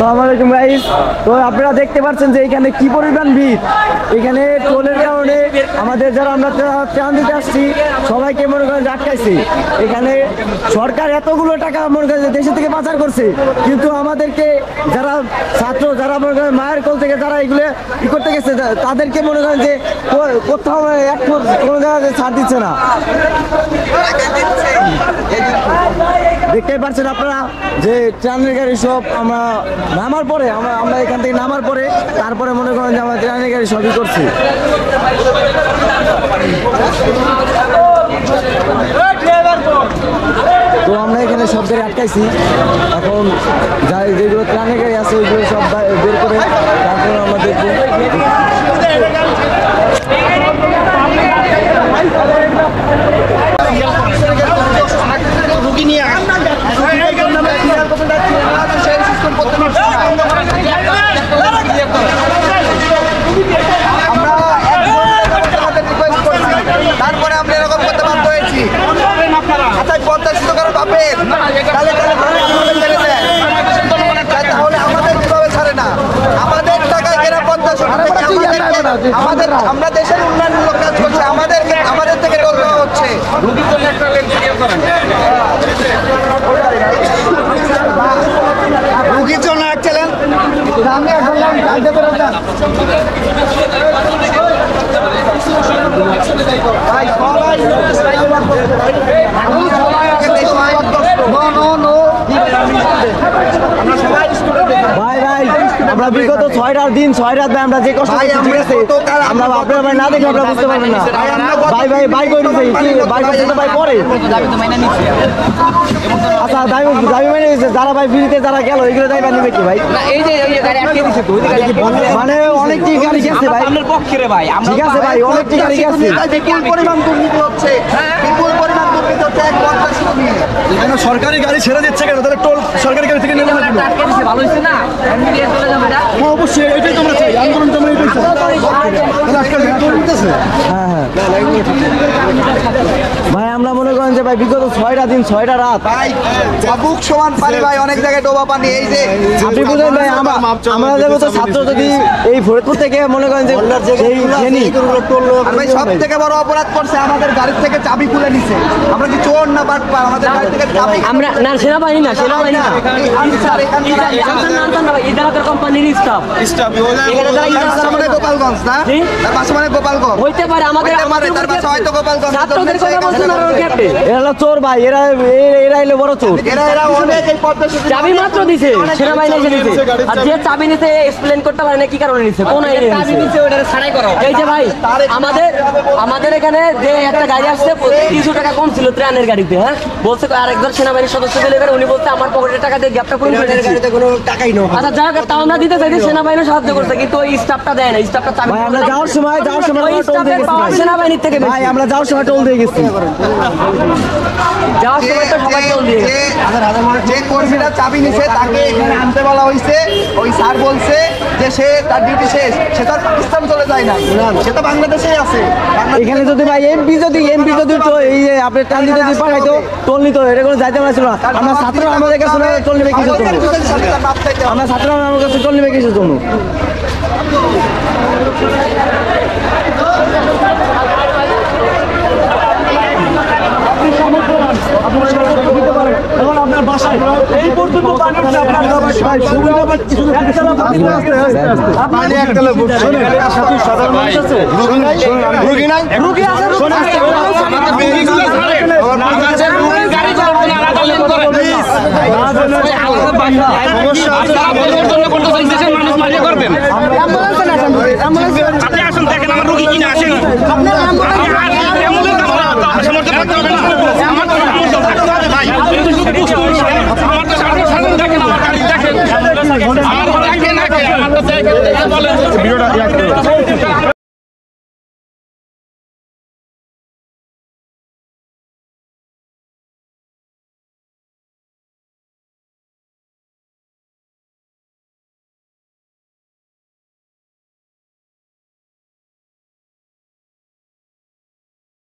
আসসালামু আলাইকুম গাইস। তো আপনারা দেখতে পাচ্ছেন যে এখানে কি পরিমাণ ভিড়। এখানে টোলের কারণে আমাদের যারা আমরা ত্রাণ দিতে আসছি সবাইকে মনে করেন আটকাইছে। এখানে সরকার এতগুলো টাকা মনে করেন দেশে থেকে পাচার করছে, কিন্তু আমাদেরকে যারা ছাত্র যারা মনে করেন মায়ের কোল থেকে যারা এগুলো ই করতে গেছে তাদেরকে মনে করেন যে কোথাও এক কোনো জায়গায় ছাড় দিচ্ছে না। দেখতেই পাচ্ছেন আপনারা যে ট্রেনের গাড়ি সব আমরা নামার পরে আমরা এখান থেকে নামার পরে তারপরে মনে করেন যে আমরা ট্রেনের গাড়ি সবই করছি। তো আমরা এখানে সব গাড়ি আটকাইছি। এখন যেগুলো ট্রেনের গাড়ি আছে ওইগুলো সব বের করে তারপরে আমরা দেখবো। রুগী নিয়ে তারপরে আমরা এরকম করতে বাধ্য হয়েছি। আচ্ছা প্রত্যাশিত কারো পাবেন তাহলে আমাদের কিভাবে ছাড়ে না? আমাদের টাকায় কেনা প্রত্যাশিত আমাদের আমরা দেশের উন্নয়নমূলক কাজ করছি, আমাদের থেকে টোল দেওয়া হচ্ছে। রুগীর জন্য এক চ্যালেঞ্জ ভাই ভাই আমরা বিগত 6টা দিন 6 রাত আমরা যে কষ্ট আমরা আপনারা ভাই না দেখে আমরা বুঝতে পারবেন না। ভাই ভাই ভাই কই দিছে কি ভাই করতে তো ভাই পরে আচ্ছা দাবি মানে যারা ভাই বিরিতে যারা গেল এগুলো দাবি নিবে কি ভাই? না এই যে গাড়ি আটকে দিছে তো মানে অনেক কি গাড়ি গেছে ভাই আপনার পক্ষে রে ভাই ঠিক আছে ভাই অনেক কি গাড়ি গেছে বিপুল পরিমাণ দুর্নীতি হচ্ছে, বিপুল পরিমাণ দুর্নীতি হচ্ছে এক প্রত্যাশিত নিয়ে। এখানে সরকারি গাড়ি ছেড়ে দিচ্ছে কেন? তাহলে টোল সরকারি গাড়ি থেকে নেবে না কেন? আটকে দিছে ভালো হইছে না এমনি দিয়ে চলে যাবে এটা। হ্যাঁ অবশ্যই এটাই তো আমরা চাই, আন্দোলন তো আমরা এটাই চাই। তাহলে আজকাল টোল নিতেছে। হ্যাঁ হ্যাঁ ভাই আমরা মনে করেন যে ভাই বিগত 6টা দিন 6টা রাত ভাই বুক সমান পানি ভাই, অনেক জায়গায় ডোবা পানি। এই যে আপনি বুঝলেন ভাই আমাদের মতো ছাত্র যদি এই ফরিদপুর থেকে মনে করেন যে এই জেনি আর ভাই সব থেকে বড় অপরাধ করছে আমাদের গাড়ি থেকে চাবি খুলে নিছে। আমরা কি চোর না বাটপার? আমাদের গাড়ি থেকে চাবি আমরা না সেনাবাহিনী না ইদারাতের কোম্পানির স্টাফ মানে গোপালগঞ্জ না, তার পাশে মানে গোপালগঞ্জ হইতে পারে আমাদের তার পাশে হয়তো গোপালগঞ্জ। ছাত্রদের কথা বলছেন আর ক্যাপ্টেন এরা হলো চোর ভাই, এরা এলো বড় চোর। এরা অনেক এই পদ্মা চাবি মাত্র দিছে সেনাবাহিনী এসে দিছে, আর যে চাবি নিতে এক্সপ্লেন করতে পারে না কি কারণে নিছে, কোন আইনে চাবি নিছে ওটা ছাড়াই করো। এই যে ভাই আমাদের এখানে যে একটা গাড়ি আসছে 300 টাকা কম ছিল ত্রাণের গাড়িতে, হ্যাঁ বলছে আরেকজন সেনাবাহিনীর সদস্য দিলে উনি বলতে আমার পকেটের টাকা দিয়ে গ্যাপটা পূরণ করে দিয়েছি। গাড়িতে কোনো টাকাই না। আচ্ছা যাক তাও আমরা দিতে চাইছি, সেনাবাহিনী সাহায্য করছে কিন্তু ওই স্টাফটা দেয় না, স্টাফটা চাবি ভাই আমরা যাওয়ার সময় ওই স্টাফের পাওয়ার সেনাবাহিনীর থেকে ভাই আমরা যাওয়ার সময় টোল দিয়ে গেছি। যাওয়ার সময় তো সবাই টোল দিয়ে যে কর্মীরা চাবি নিছে তাকে এখানে আনতে বলা হয়েছে। ওই স্যার বলছে যে সে তার ডিউটি শেষ, সে তার পাকিস্তান চলে যায় না, সে তো বাংলাদেশেই আছে। এখানে যদি ভাই এমপি যদি তো এই যে আপনার টান দিতে যদি পাঠাইতো টোল নিত, এটা কোনো যাইতে পারছিল না। আমরা ছাত্ররা আমাদের কাছে টোল নেবে কিছু জন্য, আমরা ছাত্ররা আমার কাছে টোল নেবে কিছু জন্য। এখন আপনার বাসায় এই পর্যন্ত পানি উঠছে, আপনার পানি একতলা সাধারণ মানুষ আছে, রুগী নাই সমস্যা